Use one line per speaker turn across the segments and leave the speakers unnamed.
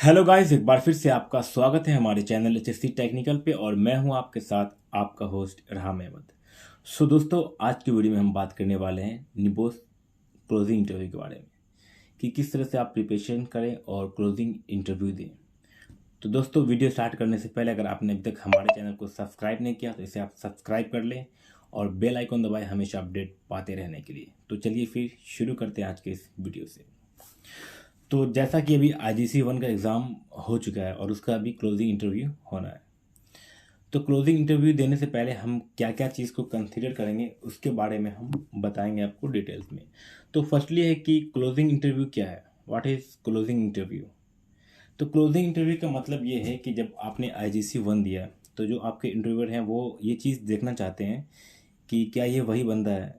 Hello guys, एक बार फिर से आपका स्वागत है हमारे चैनल एचएससी टेक्निकल पे। और मैं हूं आपके साथ आपका होस्ट राम अहमद। दोस्तों, आज की वीडियो में हम बात करने वाले हैं निबोस क्लोजिंग इंटरव्यू के बारे में कि किस तरह से आप प्रिपरेशन करें और क्लोजिंग इंटरव्यू दें। तो दोस्तों, वीडियो स्टार्ट करने से पहले अगर आपने अभी तक हमारे चैनल को सब्सक्राइब नहीं किया तो इसे आप सब्सक्राइब कर लें और बेल आइकन दबाएं हमेशा अपडेट पाते रहने के लिए। तो चलिए फिर शुरू करते हैं आज के इस वीडियो से। तो जैसा कि अभी IGC-1 का एग्ज़ाम हो चुका है और उसका अभी क्लोजिंग इंटरव्यू होना है। तो क्लोजिंग इंटरव्यू देने से पहले हम क्या क्या चीज़ को कंसीडर करेंगे उसके बारे में हम बताएंगे आपको डिटेल्स में। तो फर्स्टली है कि क्लोजिंग इंटरव्यू क्या है, व्हाट इज़ क्लोजिंग इंटरव्यू। तो क्लोजिंग इंटरव्यू का मतलब ये है कि जब आपने IGC-1 दिया तो जो आपके इंटरव्यूअर हैं वो ये चीज़ देखना चाहते हैं कि क्या ये वही बंदा है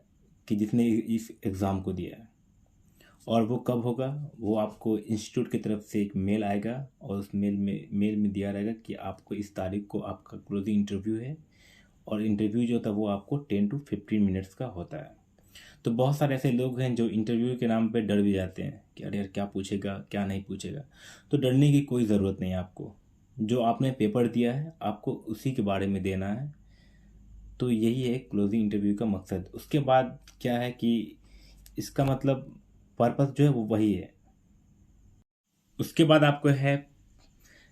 कि जिसने इस एग्ज़ाम को दिया है। और वो कब होगा, वो आपको इंस्टीट्यूट की तरफ से एक मेल आएगा और उस मेल में दिया रहेगा कि आपको इस तारीख को आपका क्लोजिंग इंटरव्यू है। और इंटरव्यू जो होता है वो आपको 10 to 15 मिनट्स का होता है। तो बहुत सारे ऐसे लोग हैं जो इंटरव्यू के नाम पे डर भी जाते हैं कि अरे यार क्या पूछेगा क्या नहीं पूछेगा। तो डरने की कोई ज़रूरत नहीं है आपको। जो आपने पेपर दिया है आपको उसी के बारे में देना है। तो यही है क्लोजिंग इंटरव्यू का मकसद। उसके बाद क्या है कि इसका मतलब पर्पस जो है वो वही है। उसके बाद आपको है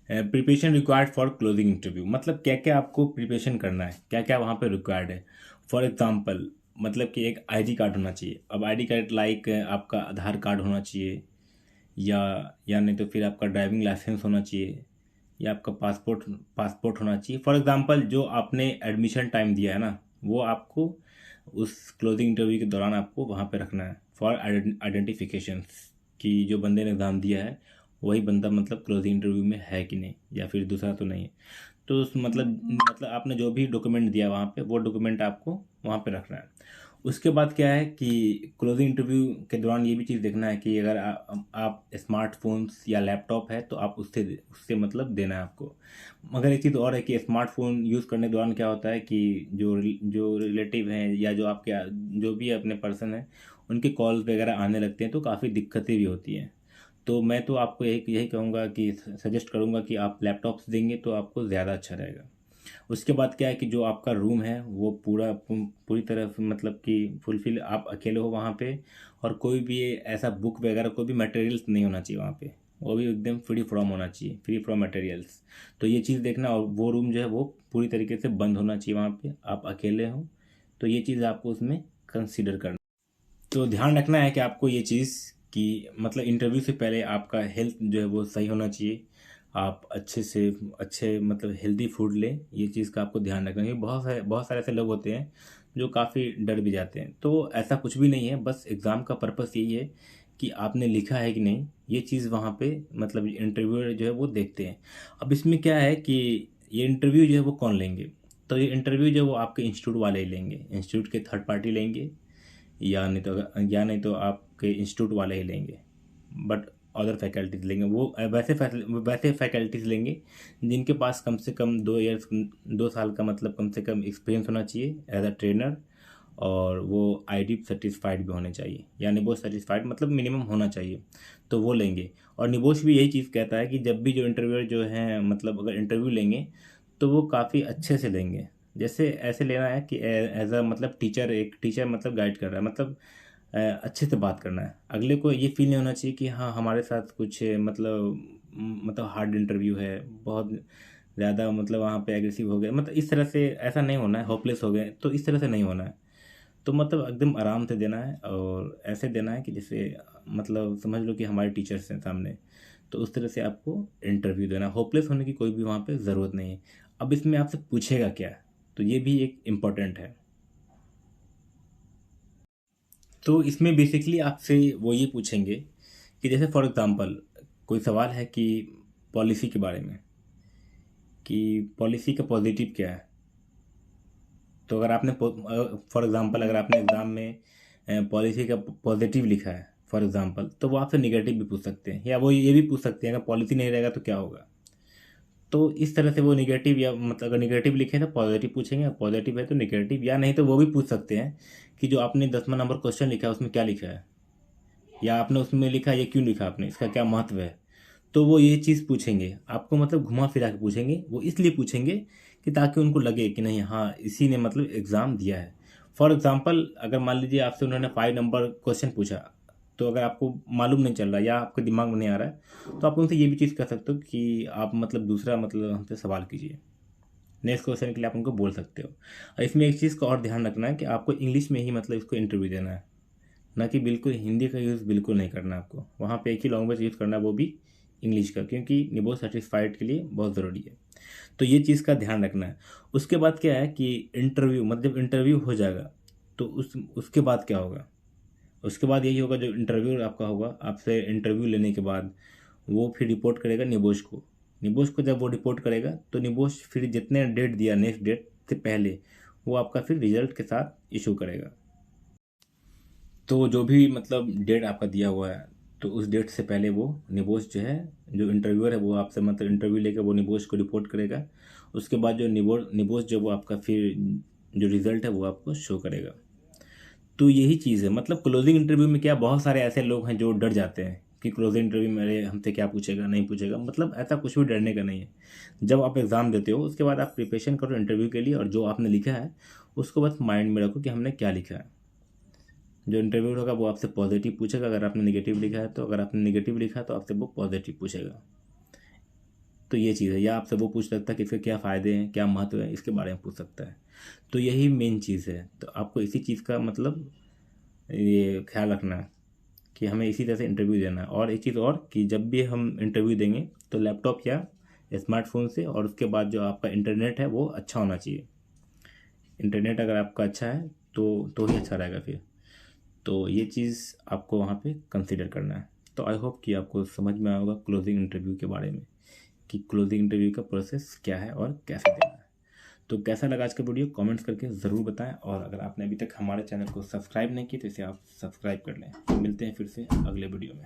preparation required for closing interview. मतलब क्या क्या आपको प्रिपरेशन करना है, क्या क्या वहाँ पे रिक्वायर्ड है। फॉर एग्जांपल मतलब कि एक आईडी कार्ड होना चाहिए। अब आईडी कार्ड लाइक आपका आधार कार्ड होना चाहिए या नहीं तो फिर आपका ड्राइविंग लाइसेंस होना चाहिए या आपका पासपोर्ट होना चाहिए। फॉर एग्जांपल जो आपने एडमिशन टाइम दिया है ना, वो आपको उस क्लोजिंग इंटरव्यू के दौरान आपको वहाँ पे रखना है फॉर आइडेंटिफिकेशन कि जो बंदे ने एग्ज़ाम दिया है वही बंदा मतलब क्लोजिंग इंटरव्यू में है कि नहीं या फिर दूसरा तो नहीं है। तो उस मतलब आपने जो भी डॉक्यूमेंट दिया वहाँ पे वो डॉक्यूमेंट आपको वहाँ पे रखना है। उसके बाद क्या है कि क्लोजिंग इंटरव्यू के दौरान ये भी चीज़ देखना है कि अगर आप स्मार्टफोन्स या लैपटॉप है तो आप उससे उससे मतलब देना है आपको। मगर एक चीज़ और है कि स्मार्टफोन यूज़ करने के दौरान क्या होता है कि जो रिलेटिव हैं या जो आपके जो भी अपने पर्सन हैं उनके कॉल वगैरह आने लगते हैं तो काफ़ी दिक्कतें भी होती हैं। तो मैं तो आपको यही यही कहूँगा कि सजेस्ट करूँगा कि आप लैपटॉप्स देंगे तो आपको ज़्यादा अच्छा रहेगा। उसके बाद क्या है कि जो आपका रूम है वो पूरी तरह से मतलब कि फुलफिल आप अकेले हो वहाँ पे। और कोई भी ऐसा बुक वगैरह कोई भी मटेरियल्स नहीं होना चाहिए वहाँ पे। वो भी एकदम फ्री फ्रॉम होना चाहिए, फ्री फ्रॉम मटेरियल्स। तो ये चीज़ देखना। और वो रूम जो है वो पूरी तरीके से बंद होना चाहिए वहाँ पे, आप अकेले हों। तो ये चीज़ आपको उसमें कंसिडर करना। तो ध्यान रखना है कि आपको ये चीज़ कि मतलब इंटरव्यू से पहले आपका हेल्थ जो है वो सही होना चाहिए। आप अच्छे से अच्छे मतलब हेल्दी फूड लें, ये चीज़ का आपको ध्यान रखना है। क्योंकि बहुत सारे ऐसे लोग होते हैं जो काफ़ी डर भी जाते हैं। तो ऐसा कुछ भी नहीं है, बस एग्ज़ाम का पर्पस यही है कि आपने लिखा है कि नहीं, ये चीज़ वहाँ पे मतलब इंटरव्यूअर जो है वो देखते हैं। अब इसमें क्या है कि ये इंटरव्यू जो है वो कौन लेंगे। तो ये इंटरव्यू जो है वो आपके इंस्टीट्यूट वाले ही लेंगे, इंस्टीट्यूट के थर्ड पार्टी लेंगे या नहीं तो आपके इंस्टीट्यूट वाले ही लेंगे। बट अदर फैकल्टीज लेंगे वो वैसे फैकल्टीज लेंगे जिनके पास कम से कम 2 ईयर्स 2 साल का मतलब कम से कम एक्सपीरियंस होना चाहिए एज अ ट्रेनर। और वो आईडी सर्टिफाइड भी होने चाहिए या निबोश सर्टिफाइड मतलब मिनिमम होना चाहिए। तो वो लेंगे। और निबोश भी यही चीज़ कहता है कि जब भी जो इंटरव्यूअर जो है मतलब अगर इंटरव्यू लेंगे तो वो काफ़ी अच्छे से लेंगे। जैसे ऐसे लेना है कि एज अ मतलब टीचर, एक टीचर मतलब गाइड कर रहा है, मतलब अच्छे से बात करना है। अगले को ये फील नहीं होना चाहिए कि हाँ हमारे साथ कुछ मतलब हार्ड इंटरव्यू है, बहुत ज़्यादा मतलब वहाँ पे एग्रेसिव हो गए, मतलब इस तरह से ऐसा नहीं होना है, होपलेस हो गए तो इस तरह से नहीं होना है। तो मतलब एकदम आराम से देना है और ऐसे देना है कि जैसे मतलब समझ लो कि हमारे टीचर्स हैं सामने। तो उस तरह से आपको इंटरव्यू देना है। होपलेस होने की कोई भी वहाँ पे ज़रूरत नहीं है। अब इसमें आपसे पूछेगा क्या, तो ये भी एक इम्पोर्टेंट है। तो इसमें बेसिकली आपसे वो ये पूछेंगे कि जैसे फॉर एग्जांपल कोई सवाल है कि पॉलिसी के बारे में कि पॉलिसी का पॉजिटिव क्या है। तो अगर आपने फॉर एग्जांपल अगर आपने एग्ज़ाम में पॉलिसी का पॉजिटिव लिखा है फॉर एग्जांपल, तो वो आपसे निगेटिव भी पूछ सकते हैं या वो ये भी पूछ सकते हैं अगर पॉलिसी नहीं रहेगा तो क्या होगा। तो इस तरह से वो निगेटिव या मतलब अगर निगेटिव लिखे तो पॉजिटिव पूछेंगे, पॉजिटिव है तो निगेटिव, या नहीं तो वो भी पूछ सकते हैं कि जो आपने 10वां नंबर क्वेश्चन लिखा है उसमें क्या लिखा है, या आपने उसमें लिखा ये क्यों लिखा, आपने इसका क्या महत्व है। तो वो ये चीज़ पूछेंगे आपको, मतलब घुमा फिरा के पूछेंगे। वो इसलिए पूछेंगे कि ताकि उनको लगे कि नहीं, हाँ इसी ने मतलब एग्ज़ाम दिया है। फॉर एग्ज़ाम्पल, अगर मान लीजिए आपसे उन्होंने 5 नंबर क्वेश्चन पूछा, तो अगर आपको मालूम नहीं चल रहा या आपके दिमाग में नहीं आ रहा है, तो आप उनसे ये भी चीज़ कह सकते हो कि आप मतलब दूसरा मतलब हमसे सवाल कीजिए, नेक्स्ट क्वेश्चन के लिए आप उनको बोल सकते हो। और इसमें एक चीज़ का और ध्यान रखना है कि आपको इंग्लिश में ही मतलब इसको इंटरव्यू देना है, ना कि बिल्कुल हिंदी का यूज़ बिल्कुल नहीं करना है आपको। वहाँ पे एक ही लैंग्वेज यूज़ करना है, वो भी इंग्लिश का, क्योंकि निबो सर्टिफाइड के लिए बहुत ज़रूरी है। तो ये चीज़ का ध्यान रखना है। उसके बाद क्या है कि इंटरव्यू, मतलब इंटरव्यू हो जाएगा तो उसके बाद क्या होगा, उसके बाद यही होगा, जो इंटरव्यू आपका होगा, आपसे इंटरव्यू लेने के बाद वो फिर रिपोर्ट करेगा निबोश को। निबोश को जब वो रिपोर्ट करेगा तो निबोश फिर जितने डेट दिया नेक्स्ट डेट से पहले, वो आपका फिर रिजल्ट के साथ इशू करेगा। तो जो भी मतलब डेट आपका दिया हुआ है, तो उस डेट से पहले वो निबोश जो है, जो इंटरव्यूअर है, वो आपसे मतलब इंटरव्यू लेकर वो निबोश को रिपोर्ट करेगा। उसके बाद जो निबोश जो वो आपका फिर जो रिज़ल्ट है वो आपको शो करेगा। तो यही चीज़ है, मतलब क्लोजिंग इंटरव्यू में क्या, बहुत सारे ऐसे लोग हैं जो डर जाते हैं कि क्लोजिंग इंटरव्यू में अरे हमसे क्या पूछेगा नहीं पूछेगा। मतलब ऐसा कुछ भी डरने का नहीं है। जब आप एग्ज़ाम देते हो उसके बाद आप प्रिपरेशन करो इंटरव्यू के लिए, और जो आपने लिखा है उसको बस माइंड में रखो कि हमने क्या लिखा है। जो इंटरव्यू होगा वो आपसे पॉजिटिव पूछेगा अगर आपने निगेटिव लिखा है, तो अगर आपने निगेटिव लिखा है तो आपसे वो पॉजिटिव पूछेगा। तो ये चीज़ है, या आपसे वो पूछ सकता है कि इसके क्या फ़ायदे हैं, क्या महत्व है, इसके बारे में पूछ सकता है। तो यही मेन चीज़ है। तो आपको इसी चीज़ का मतलब ये ख्याल रखना है कि हमें इसी तरह से इंटरव्यू देना है। और एक चीज़ और, कि जब भी हम इंटरव्यू देंगे तो लैपटॉप या स्मार्टफोन से, और उसके बाद जो आपका इंटरनेट है वो अच्छा होना चाहिए। इंटरनेट अगर आपका अच्छा है तो ही अच्छा रहेगा फिर। तो ये चीज़ आपको वहाँ पे कंसिडर करना है। तो आई होप कि आपको समझ में आया होगा क्लोजिंग इंटरव्यू के बारे में, कि क्लोजिंग इंटरव्यू का प्रोसेस क्या है और कैसे देना है। तो कैसा लगा आज का वीडियो, कमेंट्स करके ज़रूर बताएं। और अगर आपने अभी तक हमारे चैनल को सब्सक्राइब नहीं किया तो इसे आप सब्सक्राइब कर लें। मिलते हैं फिर से अगले वीडियो में।